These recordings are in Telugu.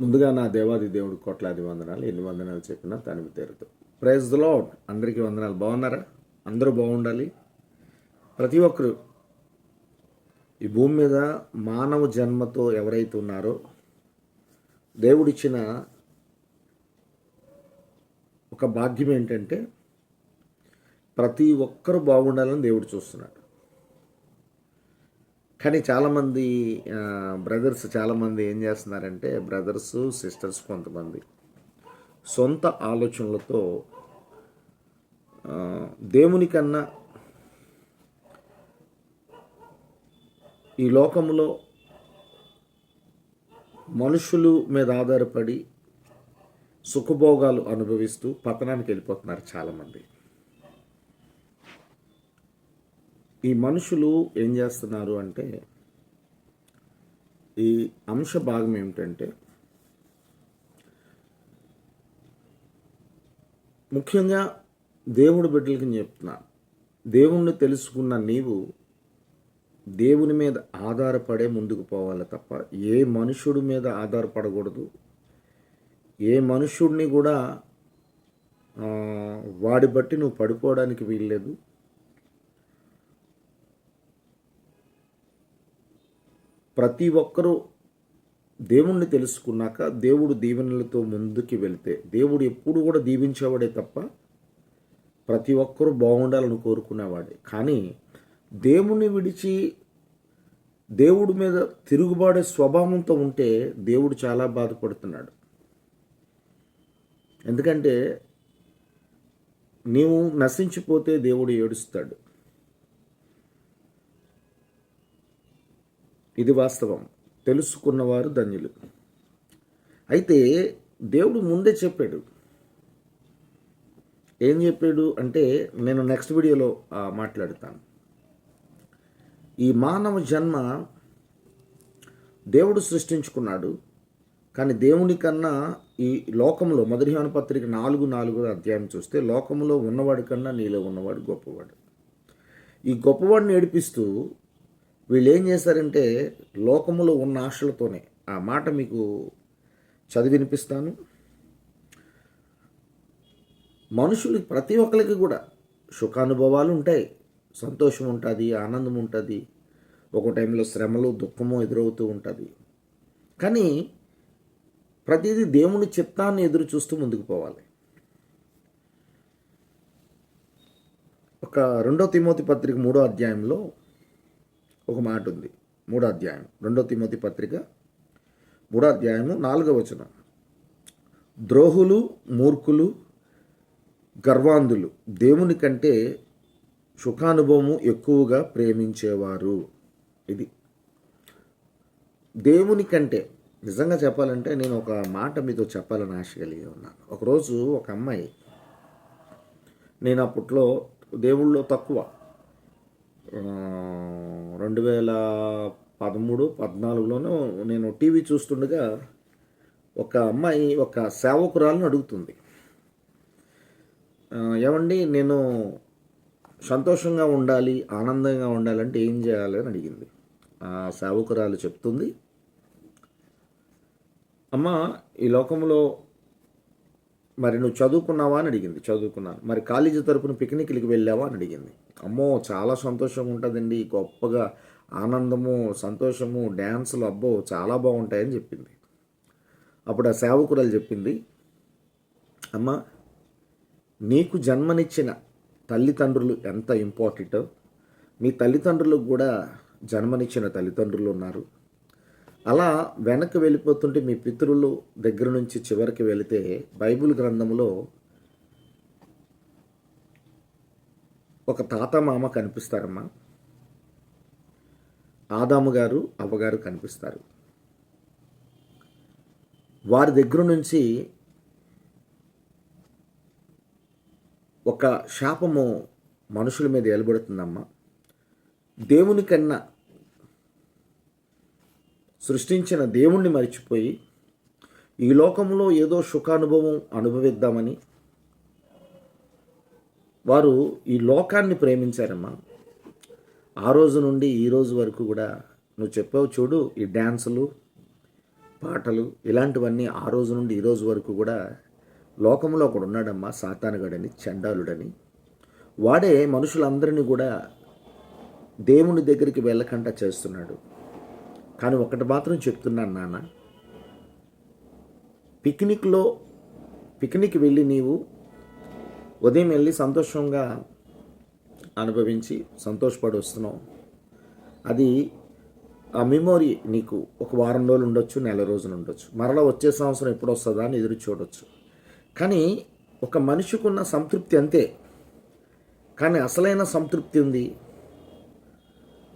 ముందుగా నా దేవాది దేవుడు కోట్లాది వందనాలు, ఎన్ని వందనాలు చెప్పినా తనివి తీరదు. Praise the Lord. అందరికీ వందనాలు. బాగున్నారా? అందరూ బాగుండాలి. ప్రతి ఒక్కరు ఈ భూమి మీద మానవ జన్మతో ఎవరైతే ఉన్నారో దేవుడిచ్చిన ఒక భాగ్యం ఏంటంటే ప్రతి ఒక్కరూ బాగుండాలని దేవుడు చూస్తున్నాడు. కానీ చాలామంది బ్రదర్స్ చాలామంది ఏం చేస్తున్నారంటే బ్రదర్స్ సిస్టర్స్ కొంతమంది సొంత ఆలోచనలతో దేవుని కన్నా ఈ లోకంలో మనుషులు మీద ఆధారపడి సుఖభోగాలు అనుభవిస్తూ పతనానికి వెళ్ళిపోతున్నారు చాలామంది. ఈ మనుషులు ఏం చేస్తున్నారు అంటే ఈ అంశ భాగం ఏమిటంటే ముఖ్యంగా దేవుడి బిడ్డలకి చెప్తున్నాను, దేవుణ్ణి తెలుసుకున్న నీవు దేవుని మీద ఆధారపడే ముందుకు పోవాలి తప్ప ఏ మనుషుడి మీద ఆధారపడకూడదు. ఏ మనుషుడిని కూడా వాడి బట్టి నువ్వు పడిపోవడానికి వీల్లేదు. ప్రతి ఒక్కరూ దేవుణ్ణి తెలుసుకున్నాక దేవుడు దీవెనలతో ముందుకు వెళ్తే దేవుడు ఎప్పుడు కూడా దీవించేవాడే తప్ప ప్రతి ఒక్కరూ బాగుండాలని కోరుకునేవాడే. కానీ దేవుణ్ణి విడిచి దేవుడి మీద తిరుగుబాడే స్వభావంతో ఉంటే దేవుడు చాలా బాధపడుతున్నాడు. ఎందుకంటే నీవు నశించిపోతే దేవుడు ఏడుస్తాడు. ఇది వాస్తవం. తెలుసుకున్నవారు ధన్యులు. అయితే దేవుడు ముందే చెప్పాడు. ఏం చెప్పాడు అంటే నేను నెక్స్ట్ వీడియోలో మాట్లాడతాను. ఈ మానవ జన్మ దేవుడు సృష్టించుకున్నాడు. కానీ దేవుని కన్నా ఈ లోకంలో మొదటి యోహాను పత్రిక 4:4 అధ్యాయం చూస్తే లోకంలో ఉన్నవాడి కన్నా నీలో ఉన్నవాడు గొప్పవాడు. ఈ గొప్పవాడిని ఏడిపిస్తూ వీళ్ళు ఏం చేశారంటే లోకములో ఉన్న ఆశలతోనే, ఆ మాట మీకు చదివి వినిపిస్తాను. మనుషులకి ప్రతి ఒక్కరికి కూడా సుఖానుభవాలు ఉంటాయి, సంతోషం ఉంటుంది, ఆనందం ఉంటుంది, ఒక టైంలో శ్రమలు దుఃఖము ఎదురవుతూ ఉంటుంది. కానీ ప్రతిదీ దేవుని చిత్తాన్ని ఎదురు చూస్తూ ముందుకు పోవాలి. ఒక 2 తిమోతి పత్రిక 3వ అధ్యాయంలో ఒక మాట ఉంది. 3వ అధ్యాయం 2 తిమోతి పత్రిక 3వ అధ్యాయము 4వ వచనం. ద్రోహులు, మూర్ఖులు, గర్వాంధులు దేవుని కంటే సుఖానుభవము ఎక్కువగా ప్రేమించేవారు. ఇది దేవుని కంటే నిజంగా చెప్పాలంటే నేను ఒక మాట మీతో చెప్పాలని ఆశ కలిగి ఉన్నాను. ఒకరోజు ఒక అమ్మాయి, నేను అప్పట్లో దేవుళ్ళో తక్కువ, 2013-14లోనూ నేను టీవీ చూస్తుండగా ఒక అమ్మాయి ఒక సేవకురాలను అడుగుతుంది, ఏమండి నేను సంతోషంగా ఉండాలి, ఆనందంగా ఉండాలంటే ఏం చేయాలి అని అడిగింది. ఆ సేవకురాలు చెప్తుంది, అమ్మ ఈ లోకంలో మరి నువ్వు చదువుకున్నావా అని అడిగింది. చదువుకున్నాను. మరి కాలేజీ తరపున పిక్నిక్లకి వెళ్ళావా అని అడిగింది. అమ్మో చాలా సంతోషంగా ఉంటుందండి, గొప్పగా ఆనందము, సంతోషము, డ్యాన్సులు అబ్బో చాలా బాగుంటాయని చెప్పింది. అప్పుడు ఆ సేవకురాలు చెప్పింది, అమ్మ నీకు జన్మనిచ్చిన తల్లిదండ్రులు ఎంత ఇంపార్టెంటో, మీ తల్లిదండ్రులకు కూడా జన్మనిచ్చిన తల్లిదండ్రులు ఉన్నారు. అలా వెనక్కి వెళ్ళిపోతుంటే మీ పితరులు దగ్గర నుంచి చివరికి వెళితే బైబిల్ గ్రంథంలో ఒక తాత మామ కనిపిస్తారమ్మా. ఆదాము గారు అవ్వగారు కనిపిస్తారు. వారి దగ్గర నుంచి ఒక శాపము మనుషుల మీద ఏలబడుతుందమ్మా. దేవుని కన్నా సృష్టించిన దేవుణ్ణి మరిచిపోయి ఈ లోకంలో ఏదో సుఖానుభవం అనుభవిద్దామని వారు ఈ లోకాన్ని ప్రేమించారమ్మా. ఆ రోజు నుండి ఈ రోజు వరకు కూడా నువ్వు చెప్పావు చూడు, ఈ డ్యాన్సులు, పాటలు ఇలాంటివన్నీ ఆ రోజు నుండి ఈ రోజు వరకు కూడా లోకంలో ఒకడు ఉన్నాడమ్మా, సాతానుగాడని, చండాలుడని. వాడే మనుషులందరినీ కూడా దేవుని దగ్గరికి వెళ్ళకుండా చేస్తున్నాడు. కానీ ఒకటి మాత్రం చెప్తున్నాను నాన్న, పిక్నిక్ వెళ్ళి నీవు ఉదయం వెళ్ళి సంతోషంగా అనుభవించి సంతోషపడి వస్తున్నావు. అది ఆ మెమొరీ నీకు ఒక వారం రోజులు ఉండొచ్చు, నెల రోజులు ఉండొచ్చు. మరలా వచ్చే సంవత్సరం ఎప్పుడు వస్తుందా అని ఎదురు చూడొచ్చు. కానీ ఒక మనిషికి ఉన్న సంతృప్తి అంతే. కానీ అసలైన సంతృప్తి ఉంది.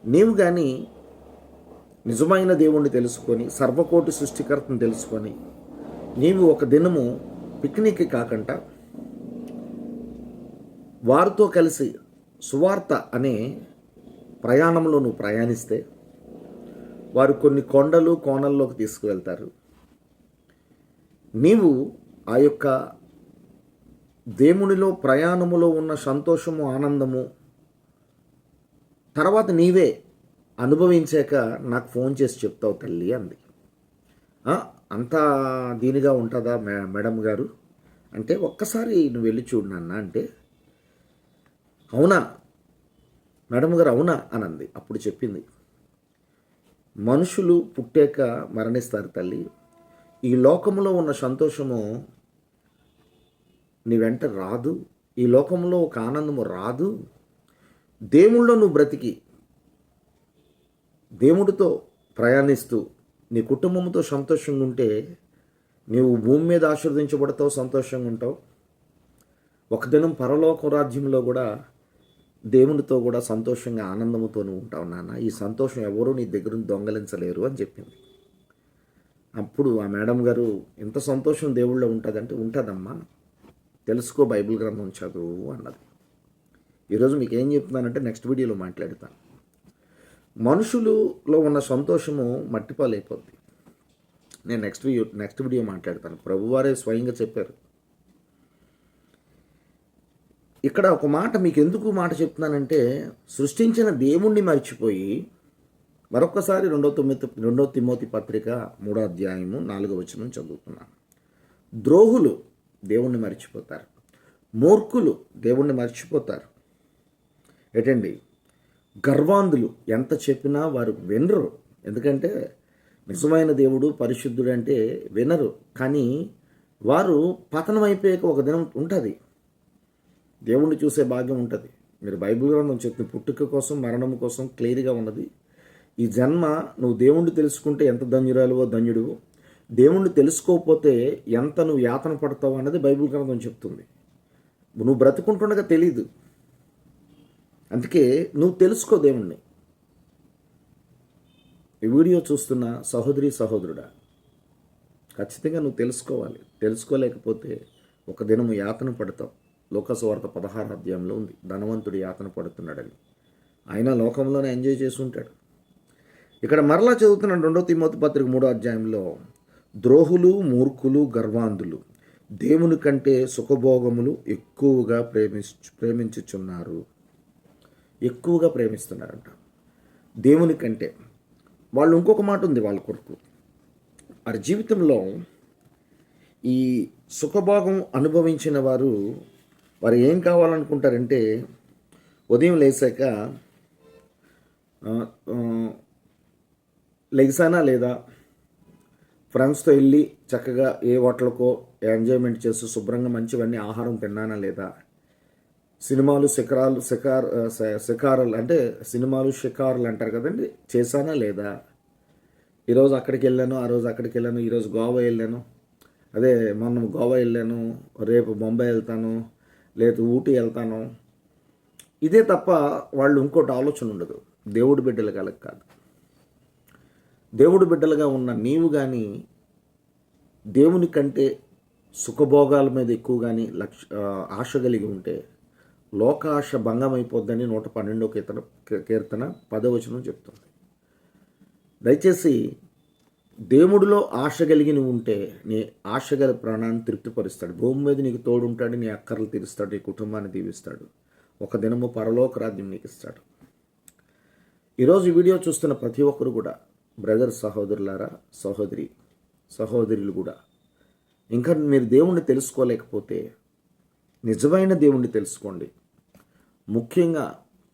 నీవు కానీ నిజమైన దేవుణ్ణి తెలుసుకొని, సర్వకోటి సృష్టికర్తను తెలుసుకొని, నీవు ఒక దినము పిక్నిక్ కాకుండా వారితో కలిసి సువార్త అనే ప్రయాణంలో నువ్వు ప్రయాణిస్తే వారు కొన్ని కొండలు కోణల్లోకి తీసుకువెళ్తారు. నీవు ఆ యొక్క దేవునిలో ప్రయాణములో ఉన్న సంతోషము, ఆనందము తర్వాత నీవే అనుభవించాక నాకు ఫోన్ చేసి చెప్తావు తల్లి అంది. అంతా దీనిగా ఉంటుందా మేడం గారు అంటే, ఒక్కసారి నువ్వు వెళ్ళి చూడు నాన్న అంటే, అవునా మేడం గారు అవునా అని అంది. అప్పుడు చెప్పింది, మనుషులు పుట్టాక మరణిస్తారు తల్లి. ఈ లోకంలో ఉన్న సంతోషము నీ వెంట రాదు. ఈ లోకంలో ఒక ఆనందము రాదు. దేవుళ్ళో నువ్వు బ్రతికి దేవుడితో ప్రయాణిస్తూ నీ కుటుంబంతో సంతోషంగా ఉంటే నీవు భూమి మీద ఆశీర్వదించబడతావు, సంతోషంగా ఉంటావు. ఒక దినం పరలోక రాజ్యంలో కూడా దేవునితో కూడా సంతోషంగా ఆనందముతో నువ్వు ఉంటావు నాన్న. ఈ సంతోషం ఎవరూ నీ దగ్గర దొంగలించలేరు అని చెప్పింది. అప్పుడు ఆ మేడం గారు, ఎంత సంతోషం దేవుళ్ళో ఉంటుందంటే, ఉంటుందమ్మా, తెలుసుకో, బైబిల్ గ్రంథం చదువు అన్నది. ఈరోజు మీకు ఏం చెప్తున్నానంటే నెక్స్ట్ వీడియోలో మాట్లాడతాను. మనుషులలో ఉన్న సంతోషము మట్టిపాలైపోద్ది. నేను నెక్స్ట్ వీడియో మాట్లాడతాను. ప్రభువారే స్వయంగా చెప్పారు. ఇక్కడ ఒక మాట మీకు ఎందుకు మాట చెప్తున్నానంటే, సృష్టించిన దేవుణ్ణి మర్చిపోయి మరొకసారి 2 తిమోతి పత్రిక 3వ అధ్యాయము 4వ వచనం చదువుతున్నాను. ద్రోహులు దేవుణ్ణి మర్చిపోతారు, మూర్ఖులు దేవుణ్ణి మర్చిపోతారు. ఏంటండి, గర్వాంధులు ఎంత చెప్పినా వారు వినరు. ఎందుకంటే నిజమైన దేవుడు పరిశుద్ధుడు అంటే వినరు. కానీ వారు పతనం అయిపోయాక ఒక దినం ఉంటుంది, దేవుణ్ణి చూసే భాగ్యం ఉంటుంది. మీరు బైబిల్ గ్రంథం చెప్తున్న పుట్టుక కోసం, మరణం కోసం క్లియర్గా ఉన్నది. ఈ జన్మ నువ్వు దేవుణ్ణి తెలుసుకుంటే ఎంత ధన్యురాలువో ధన్యుడువో, దేవుణ్ణి తెలుసుకోకపోతే ఎంత నువ్వు యాతన పడతావు అన్నది బైబిల్ గ్రంథం చెప్తుంది. నువ్వు బ్రతుకుంటుండగా తెలీదు. అందుకే నువ్వు తెలుసుకో దేవుణ్ణి. ఈ వీడియో చూస్తున్న సహోదరి సహోదరుడా, ఖచ్చితంగా నువ్వు తెలుసుకోవాలి. తెలుసుకోలేకపోతే ఒక దినము యాతన పడతావు. లోకసువార్త 16వ అధ్యాయంలో ఉంది, ధనవంతుడు యాతన పడుతున్నాడని. ఆయన లోకంలోనే ఎంజాయ్ చేసి ఉంటాడు. ఇక్కడ మరలా చదువుతున్న 2 తిమోతి పత్రిక 3వ అధ్యాయంలో, ద్రోహులు, మూర్ఖులు, గర్వాంధులు దేవుని కంటే సుఖభోగములు ఎక్కువగా ప్రేమించుచున్నారు. ఎక్కువగా ప్రేమిస్తున్నారంట దేవుని కంటే. వాళ్ళు ఇంకొక మాట ఉంది వాళ్ళ కొరకు, వారి జీవితంలో ఈ సుఖభోగం అనుభవించిన వారు ఏం కావాలనుకుంటారంటే, ఉదయం లెగ్సానా లేదా ఫ్రెండ్స్తో వెళ్ళి చక్కగా ఏ హోటల్కో ఎంజాయ్మెంట్ చేస్తూ శుభ్రంగా మంచివన్నీ ఆహారం తిన్నానా లేదా, సినిమాలు షికారులు అంటే సినిమాలు షికారులు అంటారు కదండి, చేశానా లేదా, ఈరోజు అక్కడికి వెళ్ళాను, ఆ రోజు అక్కడికి వెళ్ళాను, ఈరోజు గోవా వెళ్ళాను, అదే మొన్న గోవా వెళ్ళాను, రేపు బొంబాయి వెళ్తాను, లేదు ఊటీ వెళ్తాను. ఇదే తప్ప వాళ్ళు ఇంకోటి ఆలోచన ఉండదు. దేవుడి బిడ్డలుగా కాదు. దేవుడి బిడ్డలుగా ఉన్న నీవు కానీ దేవుని కంటే సుఖభోగాల మీద ఎక్కువ కానీ ఆశ కలిగి ఉంటే లోకాశ భంగం అయిపోద్దని 112వ కీర్తన 10వ వచనం చెప్తుంది. దయచేసి దేవుడిలో ఆశ కలిగి నువ్వు ఉంటే నీ ఆశ గల ప్రాణాన్ని తృప్తిపరుస్తాడు. భూమి మీద నీకు తోడుంటాడు, నీ అక్కర్లు తీరుస్తాడు, నీ కుటుంబాన్ని దీవిస్తాడు. ఒక దినము పరలోక రాజ్యం నీకు ఇస్తాడు. ఈరోజు ఈ వీడియో చూస్తున్న ప్రతి ఒక్కరు కూడా బ్రదర్, సహోదరులారా, సహోదరి, సహోదరులు కూడా. ఇంకా మీరు దేవుణ్ణి తెలుసుకోలేకపోతే నిజమైన దేవుణ్ణి తెలుసుకోండి. ముఖ్యంగా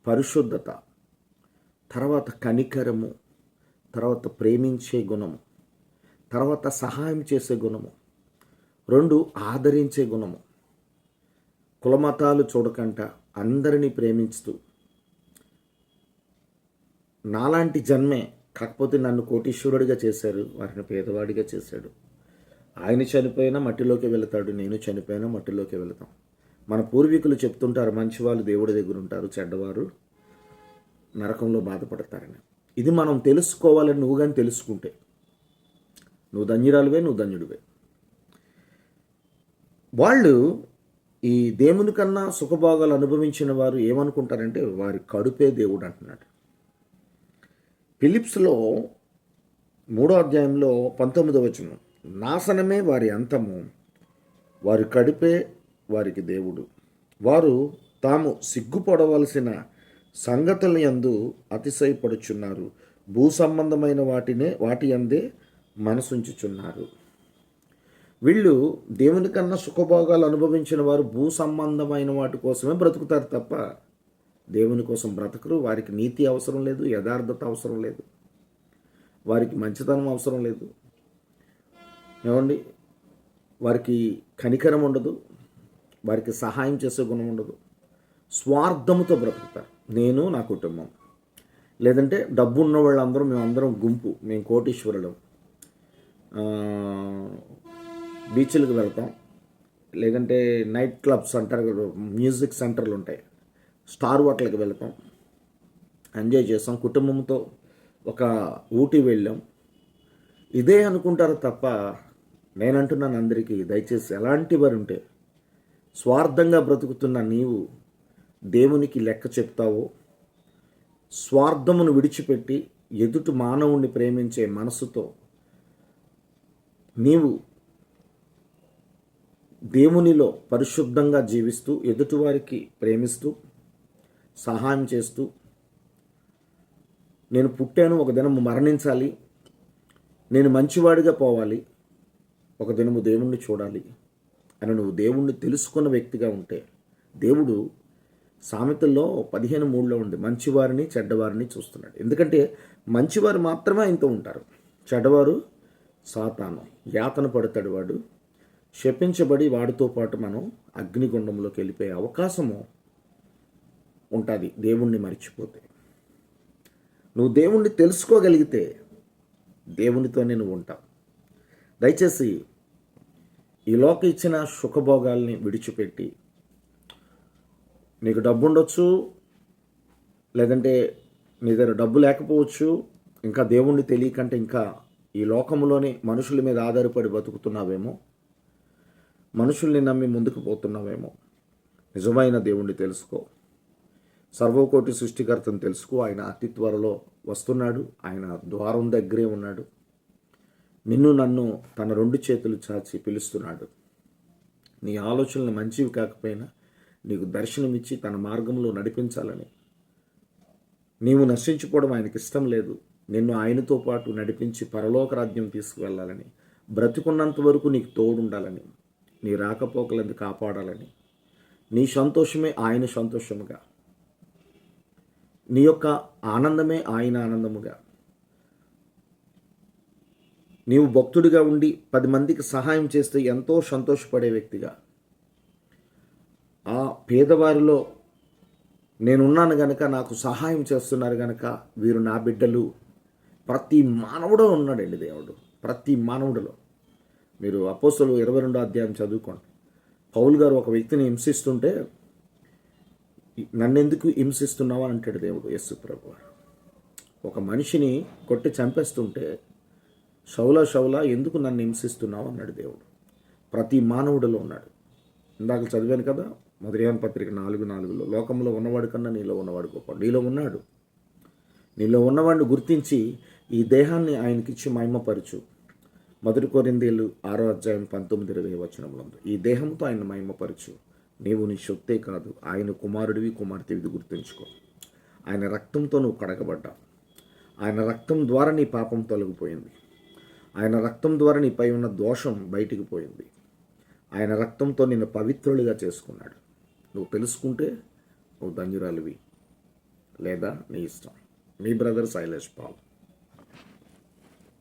పరిశుద్ధత, తర్వాత కనికరము, తర్వాత ప్రేమించే గుణము, తర్వాత సహాయం చేసే గుణము, 2 ఆదరించే గుణము. కులమతాలు చూడకంట అందరినీ ప్రేమిస్తూ, నాలాంటి జన్మే, కాకపోతే నన్ను కోటీశ్వరుడిగా చేశారు, వారిని పేదవాడిగా చేశాడు. ఆయన చనిపోయినా మట్టిలోకి వెళతాడు, నేను చనిపోయినా మట్టిలోకి వెళతాం. మన పూర్వీకులు చెప్తుంటారు, మంచివాళ్ళు దేవుడి దగ్గర ఉంటారు, చెడ్డవారు నరకంలో బాధపడతారని. ఇది మనం తెలుసుకోవాలని నువ్వు కానీ తెలుసుకుంటే నువ్వు ధన్యురాలువే, నువ్వు ధన్యుడివే. వాళ్ళు ఈ దేవుని కన్నా సుఖభోగాలు అనుభవించిన వారు ఏమనుకుంటారంటే వారి కడుపే దేవుడు అంటున్నాడు. ఫిలిప్స్లో 3వ అధ్యాయంలో 19వ వచనం, నాశనమే వారి అంతము, వారి కడుపే వారికి దేవుడు. వారు తాము సిగ్గుపడవలసిన సంగతుల యందు అతిశయపడుచున్నారు, భూ సంబంధమైన వాటి యందే మనసుంచుచున్నారు. వీళ్ళు దేవుని కన్నా సుఖభోగాలు అనుభవించిన వారు భూ సంబంధమైన వాటి కోసమే బ్రతుకుతారు తప్ప దేవుని కోసం బ్రతకరు. వారికి నీతి అవసరం లేదు, యథార్థత అవసరం లేదు, వారికి మంచితనం అవసరం లేదు. ఏమండి, వారికి కనికరం ఉండదు, వారికి సహాయం చేసే గుణం ఉండదు. స్వార్థముతో బ్రతుకుతారు. నేను, నా కుటుంబం, లేదంటే డబ్బు ఉన్న వాళ్ళందరూ మేమందరం గుంపు, మేము కోటీశ్వరులం, బీచ్లకు వెళ్తాం, లేదంటే నైట్ క్లబ్స్ అంటారు కదా, మ్యూజిక్ సెంటర్లు ఉంటాయి, స్టార్ హోటల్కి వెళ్తాం, ఎంజాయ్ చేస్తాం, కుటుంబంతో ఒక ఊటీ వెళ్ళాం. ఇదే అనుకుంటారు తప్ప, నేనంటున్నాను అందరికీ, దయచేసి ఎలాంటి వారు ఉంటే స్వార్థంగా బ్రతుకుతున్న నీవు దేవునికి లెక్క చెప్తావో, స్వార్థమును విడిచిపెట్టి ఎదుటి మానవుణ్ణి ప్రేమించే మనసుతో నీవు దేవునిలో పరిశుద్ధంగా జీవిస్తూ ఎదుటివారికి ప్రేమిస్తూ సహాయం చేస్తూ, నేను పుట్టాను, ఒక దినము మరణించాలి, నేను మంచివాడిగా పోవాలి, ఒక దినము దేవుణ్ణి చూడాలి అని నువ్వు దేవుణ్ణి తెలుసుకున్న వ్యక్తిగా ఉంటే, దేవుడు సామెతల్లో 15:3 ఉంది, మంచివారిని చెడ్డవారిని చూస్తున్నాడు. ఎందుకంటే మంచివారు మాత్రమే ఆయనతో ఉంటారు, చెడ్డవారు సాతాను, యాతన పడతాడు వాడు, శపించబడి వాడితో పాటు మనం అగ్నిగుండంలోకి వెళ్ళిపోయే అవకాశము ఉంటుంది దేవుణ్ణి మర్చిపోతే. నువ్వు దేవుణ్ణి తెలుసుకోగలిగితే దేవునితోనే నువ్వు ఉంటావు. దయచేసి ఈ లోక ఇచ్చిన సుఖభోగాల్ని విడిచిపెట్టి, నీకు డబ్బు ఉండొచ్చు, లేదంటే నీ దగ్గర డబ్బు లేకపోవచ్చు, ఇంకా దేవుణ్ణి తెలియకంటే ఇంకా ఈ లోకంలోనే మనుషుల మీద ఆధారపడి బతుకుతున్నావేమో, మనుషుల్ని నమ్మి ముందుకు పోతున్నావేమో. నిజమైన దేవుణ్ణి తెలుసుకో, సర్వకోటి సృష్టికర్తను తెలుసుకో. ఆయన అతి త్వరలో వస్తున్నాడు, ఆయన ద్వారం దగ్గరే ఉన్నాడు, నిన్ను నన్ను తన 2 చేతులు చాచి పిలుస్తున్నాడు. నీ ఆలోచనలు మంచివి కాకపోయినా నీకు దర్శనమిచ్చి తన మార్గంలో నడిపించాలని. నీవు నశించిపోవడం ఆయనకి ఇష్టం లేదు, నిన్ను ఆయనతో పాటు నడిపించి పరలోక రాజ్యం తీసుకువెళ్ళాలని, బ్రతికున్నంత వరకు నీకు తోడుండాలని, నీ రాకపోకలను కాపాడాలని, నీ సంతోషమే ఆయన సంతోషముగా, నీ యొక్క ఆనందమే ఆయన ఆనందముగా, నీవు భక్తుడిగా ఉండి 10 మందికి సహాయం చేస్తే ఎంతో సంతోషపడే వ్యక్తిగా, ఆ పేదవారిలో నేనున్నాను గనక నాకు సహాయం చేస్తున్నారు గనక వీరు నా బిడ్డలు. ప్రతి మానవుడు ఉన్నాడండి దేవుడు, ప్రతి మానవుడిలో. మీరు అపోస్తలుల 22వ అధ్యాయం చదువుకోండి. పౌలు గారు ఒక వ్యక్తిని హింసిస్తుంటే, నన్నెందుకు హింసిస్తున్నావు అని అంటాడు దేవుడు, యేసు ప్రభువు. ఒక మనిషిని కొట్టి చంపేస్తుంటే, షౌలా ఎందుకు నన్ను హింసిస్తున్నావు అన్నాడు దేవుడు. ప్రతి మానవుడిలో ఉన్నాడు. ఇందాక చదివాను కదా, మొదటి యోహాను పత్రిక 4:4, లోకంలో ఉన్నవాడి కన్నా నీలో ఉన్నవాడు గొప్ప. నీలో ఉన్నాడు, నీలో ఉన్నవాడిని గుర్తించి ఈ దేహాన్ని ఆయనకిచ్చి మహిమపరచు. మొదటి కొరింథీయులు 6వ అధ్యాయం 19-20 వచనంలో ఉంది. ఈ దేహంతో ఆయన మహిమపరచు. నీవు నీ సొత్తే కాదు, ఆయన కుమారుడివి, కుమార్తెవి, గుర్తుంచుకో. ఆయన రక్తంతో నువ్వు కడగబడ్డావు, ఆయన రక్తం ద్వారా నీ పాపం తొలగిపోయింది. ఆయన రక్తం ద్వారా నీపై ఉన్న దోషం బయటికి పోయింది. ఆయన రక్తంతో నిన్ను పవిత్రులుగా చేసుకున్నాడు. నువ్వు తెలుసుకుంటే నువ్వు ధన్యురాలివి, లేదా నీ ఇష్టం. మీ బ్రదర్ శైలేష్ పాల్.